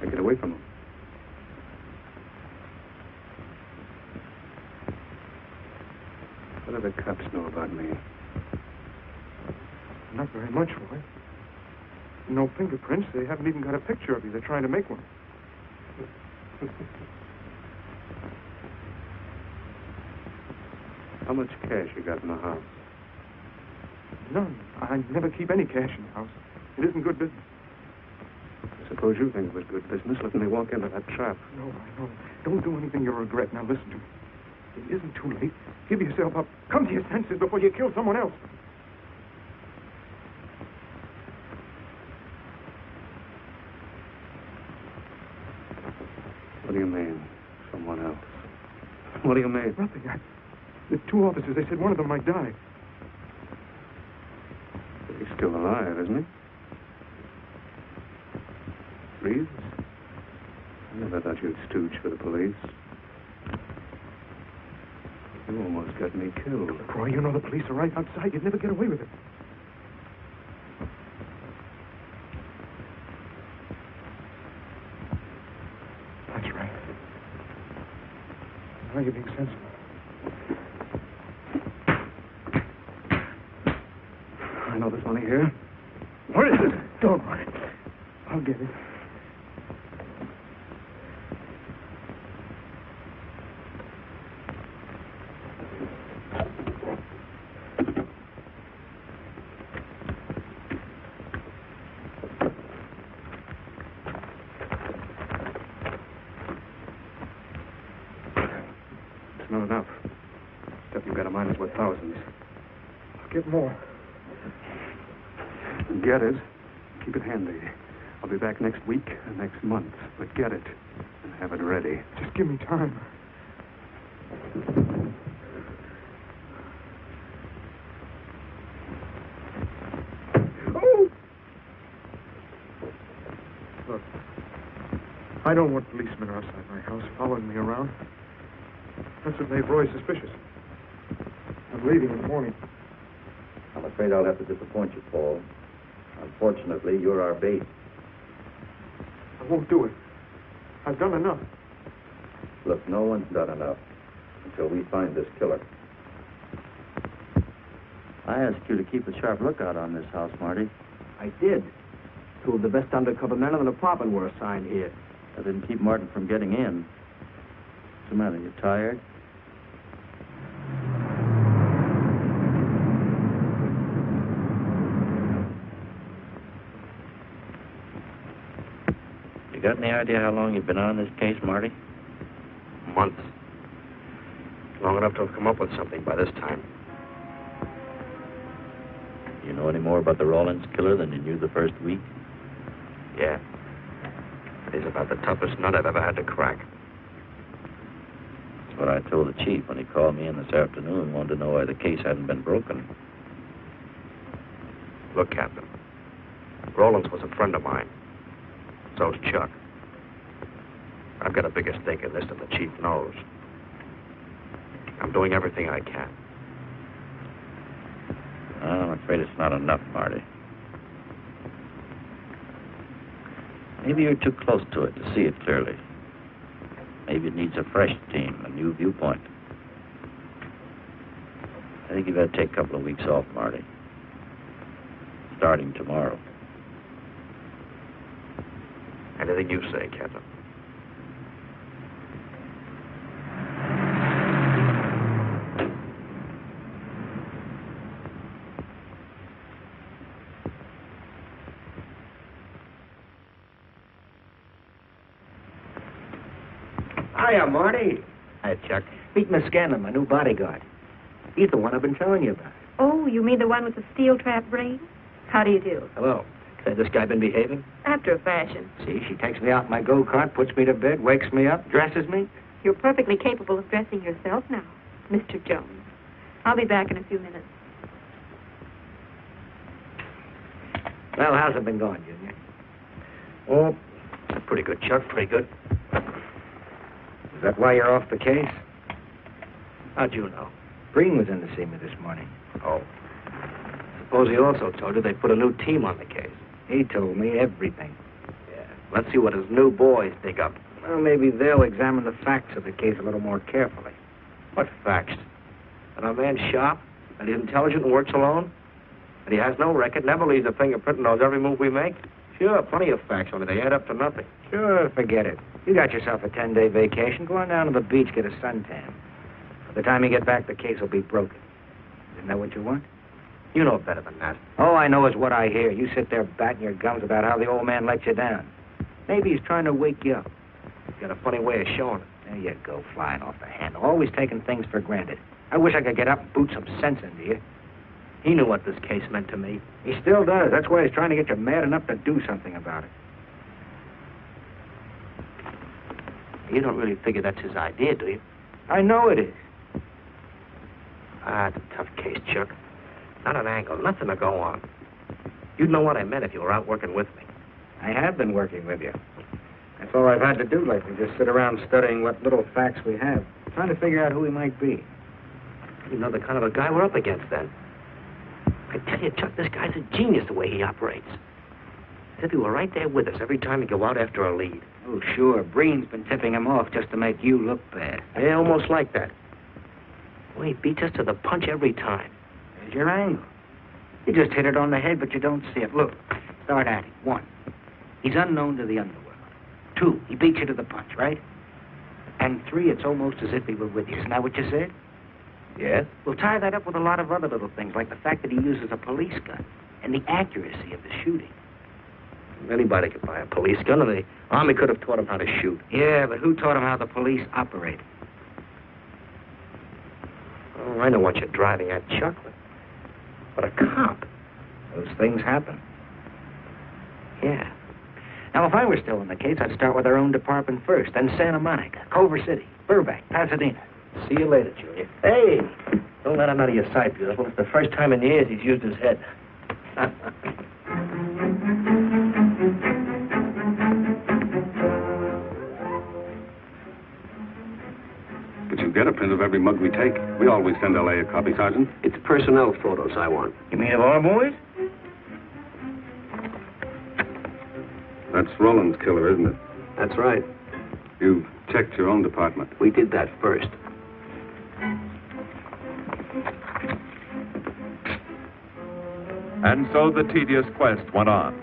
Now get away from them. What do the cops know about me?
Not very much, Roy. No fingerprints. They haven't even got a picture of you. They're trying to make one.
How much cash you got in the house?
None. I never keep any cash in the house. It isn't good business.
Suppose you think it was good business letting me walk into that trap.
No, I know. Don't do anything you'll regret. Now listen to me. It isn't too late. Give yourself up. Come to your senses before you kill someone else.
What do you mean, someone else? What do you mean?
Nothing. The two officers, they said one of them might die.
But he's still alive, isn't he? Reeves? I never thought you'd stooge for the police. You almost got me killed.
Roy, you know the police are right outside. You'd never get away with it. That's right. Now you're being sensible.
I know there's money here.
Where is it? Don't worry. I'll get it.
It's not enough. Stuff you've got in mind is worth thousands.
I'll get more.
Get it. Keep it handy. I'll be back next week and next month. But get it and have it ready.
Just give me time. Oh! Look, I don't want policemen outside my house following me around. That's what made Roy suspicious. I'm leaving in the morning.
I'm afraid I'll have to disappoint you, Paul. Unfortunately, you're our bait.
I won't do it. I've done enough.
Look, no one's done enough until we find this killer.
I asked you to keep a sharp lookout on this house, Marty.
I did. Two of the best undercover men in the department were assigned here.
I didn't keep Martin from getting in. What's the matter? You tired? You got any idea how long you've been on this case, Marty?
Months. Long enough to have come up with something by this time.
You know any more about the Rawlins killer than you knew the first week?
Yeah. He's about the toughest nut I've ever had to crack.
That's what I told the chief when he called me in this afternoon and wanted to know why the case hadn't been broken.
Look, Captain. Rawlins was a friend of mine. So's Chuck. I've got a bigger stake in this than the chief knows. I'm doing everything I can.
Well, it's afraid it's not enough, Marty. Maybe you're too close to it to see it clearly. Maybe it needs a fresh team, a new viewpoint. I think you better take a couple of weeks off, Marty. Starting tomorrow.
Anything you say, Captain.
Hiya, Marty.
Hi, Chuck.
Meet Miss Scanlon, my new bodyguard. He's the one I've been telling you about.
Oh, you mean the one with the steel trap brain? How do you do?
Hello. Say, this guy been behaving?
After a fashion.
See, she takes me out in my go-kart, puts me to bed, wakes me up, dresses me.
You're perfectly capable of dressing yourself now, Mr. Jones. I'll be back in a few minutes.
Well, how's it been going, Junior?
Oh, pretty good, Chuck, pretty good.
Is that why you're off the case? How'd you know? Breen was in to see me this morning.
Oh. Suppose he also told you they put a new team on the case.
He told me everything.
Yeah. Let's see what his new boys dig up.
Well, maybe they'll examine the facts of the case a little more carefully.
What facts? That our man's sharp? That he's intelligent and works alone? That he has no record, never leaves a fingerprint and knows every move we make? Sure, plenty of facts, only they add up to nothing.
Sure, forget it. You got yourself a 10-day vacation. Go on down to the beach, get a suntan. By the time you get back, the case will be broken. Isn't that what you want?
You know better than that.
All I know is what I hear. You sit there batting your gums about how the old man let you down. Maybe he's trying to wake you up.
He's got a funny way of showing it.
There you go, flying off the handle. Always taking things for granted. I wish I could get up and boot some sense into you.
He knew what this case meant to me.
He still does. That's why he's trying to get you mad enough to do something about it.
You don't really figure that's his idea, do you?
I know it is.
Ah, it's a tough case, Chuck. Not an angle, nothing to go on. You'd know what I meant if you were out working with me.
I have been working with you. That's all I've had to do lately, just sit around studying what little facts we have, trying to figure out who he might be.
You know the kind of a guy we're up against, then. I tell you, Chuck, this guy's a genius the way he operates. As if he were right there with us every time we go out after a lead.
Oh, sure. Breen's been tipping him off just to make you look bad.
Yeah, almost like that. Well, he beats us to the punch every time.
There's your angle. You just hit it on the head, but you don't see it. Look, start at it. 1, he's unknown to the underworld. 2, he beats you to the punch, right? And 3, it's almost as if he were with you. Isn't that what you said?
Yeah?
We'll tie that up with a lot of other little things, like the fact that he uses a police gun and the accuracy of the shooting.
Anybody could buy a police gun, and the Army could have taught him how to shoot.
Yeah, but who taught him how the police operate?
Oh, I know what you're driving at, Chuck, but a cop.
Those things happen.
Yeah.
Now, if I were still in the case, I'd start with our own department first, then Santa Monica, Culver City, Burbank, Pasadena.
See you later, Junior. Hey, don't let him out of your sight, beautiful. It's the first time in years he's used his head.
But you get a print of every mug we take. We always send LA a copy, Sergeant.
It's personnel photos I want.
You mean of our boys?
That's Rawlins' killer, isn't it?
That's right.
You checked your own department.
We did that first.
And so the tedious quest went on.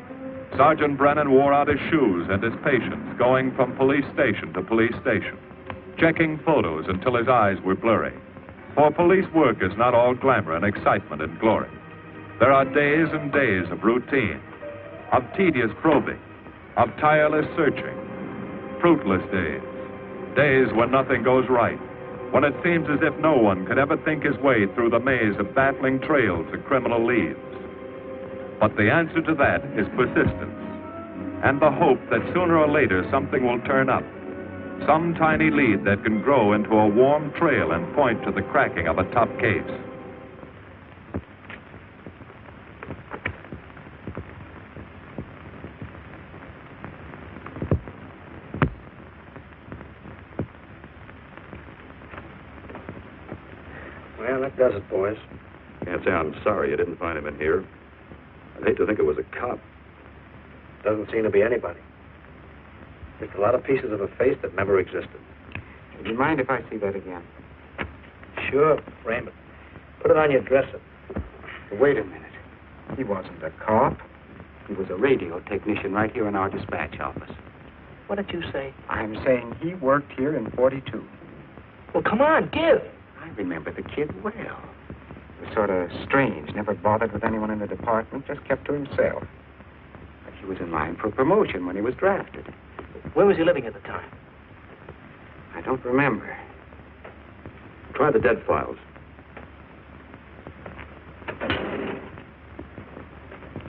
Sergeant Brennan wore out his shoes and his patience, going from police station to police station, checking photos until his eyes were blurry. For police work is not all glamour and excitement and glory. There are days and days of routine, of tedious probing, of tireless searching, fruitless days, days when nothing goes right, when it seems as if no one could ever think his way through the maze of baffling trails and criminal leads. But the answer to that is persistence, and the hope that sooner or later something will turn up, some tiny lead that can grow into a warm trail and point to the cracking of a tough case.
Well, that does it, boys.
Can't say I'm sorry you didn't find him in here. I'd hate to think it was a cop.
Doesn't seem to be anybody. Just a lot of pieces of a face that never existed.
Would you mind if I see that again?
Sure, frame it. Put it on your dresser.
Wait a minute. He wasn't a cop. He was a radio technician right here in our dispatch office.
What did you say?
I'm saying he worked here in 42.
Well, come on, give.
I remember the kid well. He was sort of strange, never bothered with anyone in the department, just kept to himself. But he was in line for promotion when he was drafted.
Where was he living at the time?
I don't remember.
Try the dead files.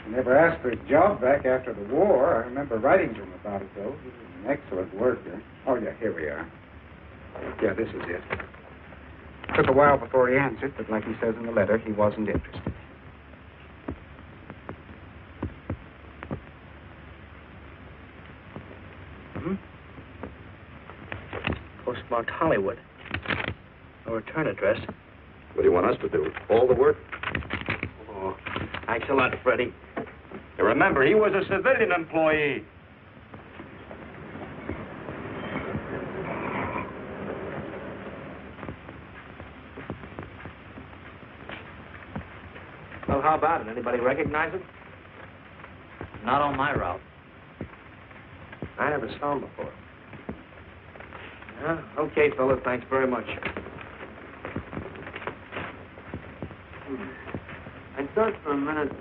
He never asked for his job back after the war. I remember writing to him about it, though. He was an excellent worker. Oh, yeah, here we are. Yeah, this is it. Took a while before he answered, but like he says in the letter, he wasn't interested.
Postmarked Hollywood. No return address.
What do you want us to do? All the work?
Oh, thanks a lot, Freddie.
You remember, he was a civilian employee.
Well, how about it? Anybody recognize him?
Not on my route.
I never saw him before. Okay, fellas, thanks very much.
I thought for a minute...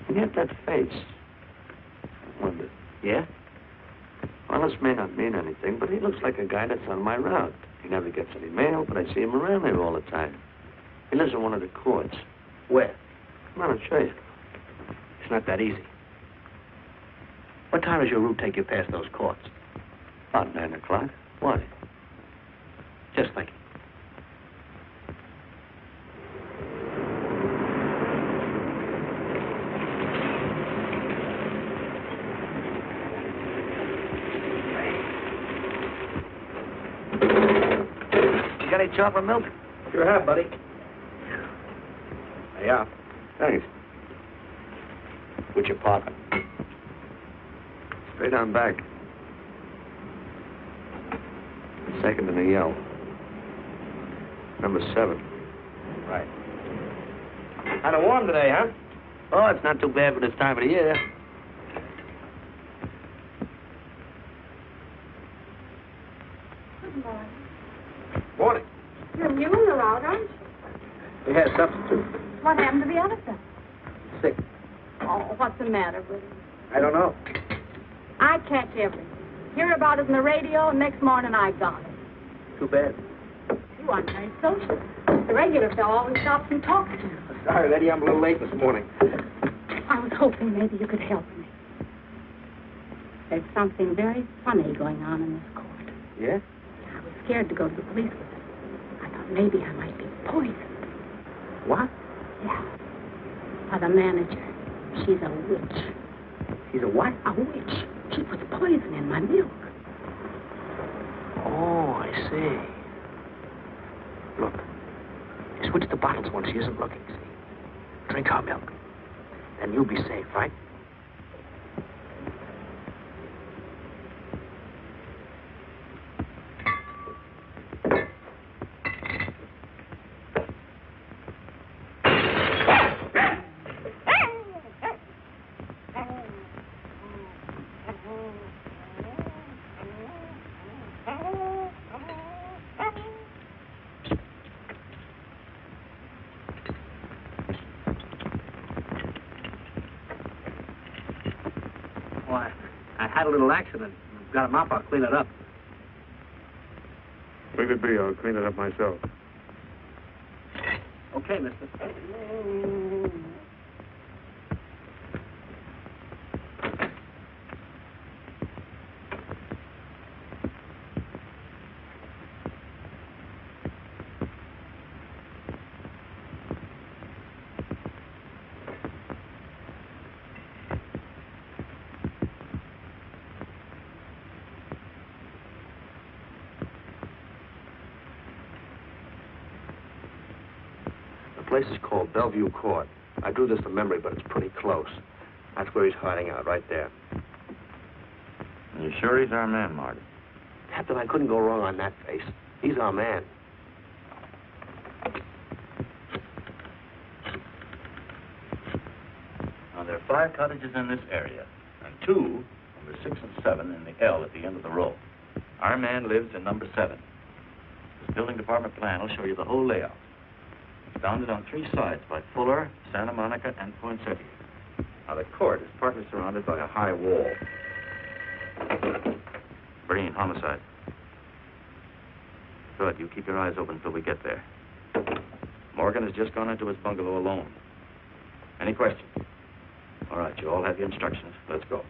He had that face. I wondered.
Yeah?
Well, this may not mean anything, but he looks like a guy that's on my route. He never gets any mail, but I see him around here all the time. He lives in one of the courts.
Where?
Come on, I'll show you.
It's not that easy. What time does your route take you past those courts?
About 9 o'clock. Why?
Just thinking. You got any chocolate milk?
Sure have, buddy.
Yeah.
Thanks.
What's your parking?
Straight on back. Second in the yell. Number 7.
Right. Kind of warm today, huh?
Oh, it's not too bad for this time of the year.
Good morning.
Morning.
You're new in the route, aren't you?
We had substitute.
What happened to the other stuff?
Sick.
Oh, what's the matter with him?
I don't know.
I catch everything. Hear about it on the radio, and next morning I got it.
Too bad.
You aren't very social. The regular fellow always stops and talks to you.
Sorry, Letty, I'm a little late this morning.
I was hoping maybe you could help me. There's something very funny going on in this court.
Yeah?
I was scared to go to the police with it. I thought maybe I might be poisoned.
What?
Yeah. By the manager. She's a witch.
She's a what?
A witch. She puts poison in my milk.
Oh, I see. Look. You switch the bottles when she isn't looking, see? Drink her milk. Then you'll be safe, right? Had a little accident. Got a mop, I'll clean it up.
Leave it be. I'll clean it up myself.
Okay, mister.
place is called Bellevue Court. I drew this from memory, but it's pretty close. That's where he's hiding out, right there.
You sure he's our man, Marty?
Captain, I couldn't go wrong on that face. He's our man.
Now, there are 5 cottages in this area, and 2, number 6 and 7, in the L at the end of the row. Our man lives in number 7. This building department plan will show you the whole layout. It's bounded on 3 sides by Fuller, Santa Monica, and Poinsettia. Now, the court is partly surrounded by a high wall.
Breen, homicide. Good, you keep your eyes open until we get there. Morgan has just gone into his bungalow alone. Any questions? All right, you all have your instructions. Let's go.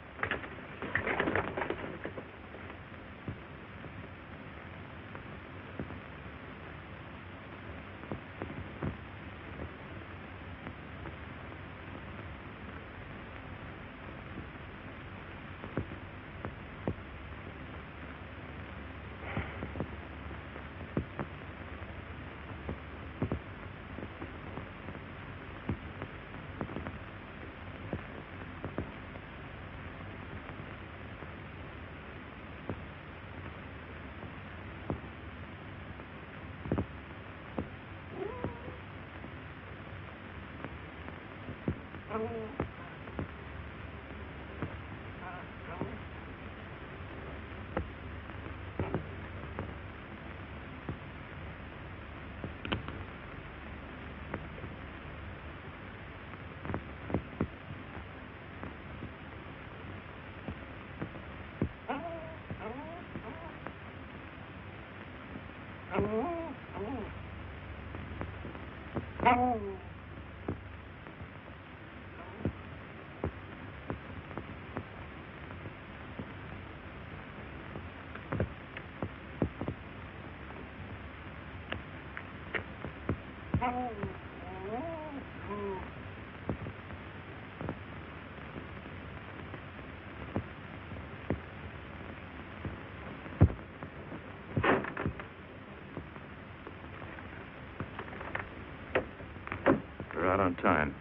We're out on time.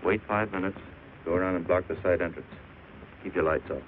Wait 5 minutes. Go around and block the side entrance. Keep your lights off.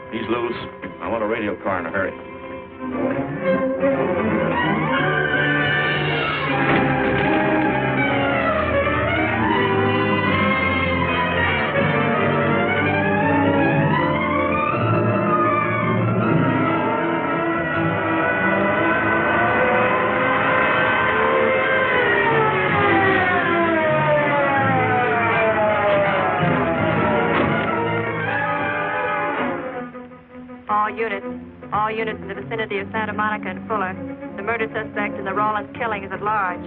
He's loose. I want a radio car in a hurry.
All units in the vicinity of Santa Monica and Fuller. The murder suspect in the Rawlins killing is at large.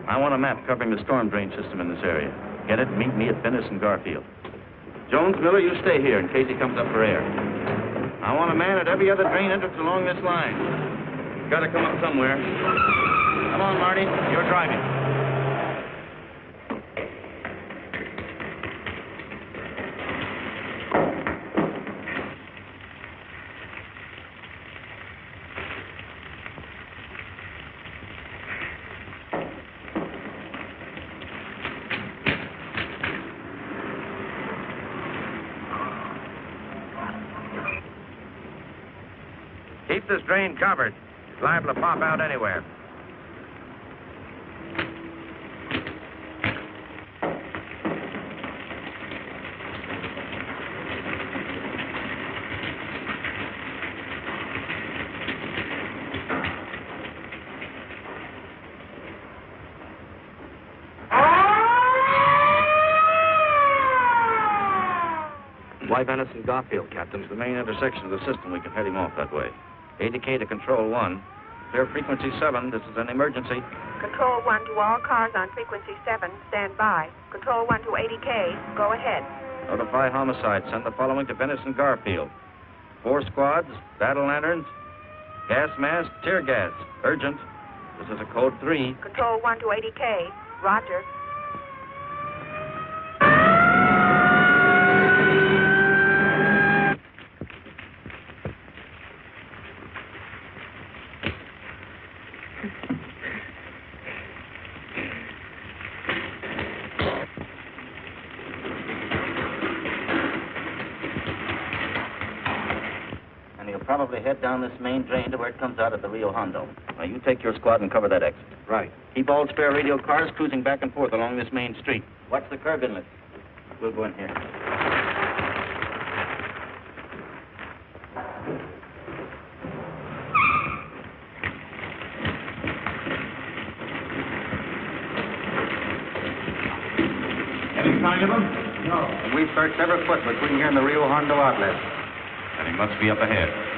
I want a map covering the storm drain system in this area. Get it? Meet me at Venice and Garfield. Jones, Miller, you stay here in case he comes up for air. I want a man at every other drain entrance along this line. Got to come up somewhere. Come on, Marty. You're driving.
Keep this drain covered. It's liable to pop out anywhere.
Why Venice and Garfield, Captain? It's the main intersection of the system. We can head him off that way. ADK to Control 1. Clear frequency 7. This is an emergency.
Control 1 to all cars on frequency 7. Stand by. Control 1 to 80K. Go ahead.
Notify homicide. Send the following to Venice and Garfield. 4 squads, battle lanterns, gas mask, tear gas. Urgent. This is a code 3.
Control 1 to 80K. Roger.
Probably head down this main drain to where it comes out at the Rio Hondo. Now, you take your squad and cover that exit.
Right.
Keep all spare radio cars cruising back and forth along this main street. Watch the curb inlet. We'll go in here.
Any sign of him? No. We've searched every foot between here and the Rio Hondo outlet.
And he must be up ahead.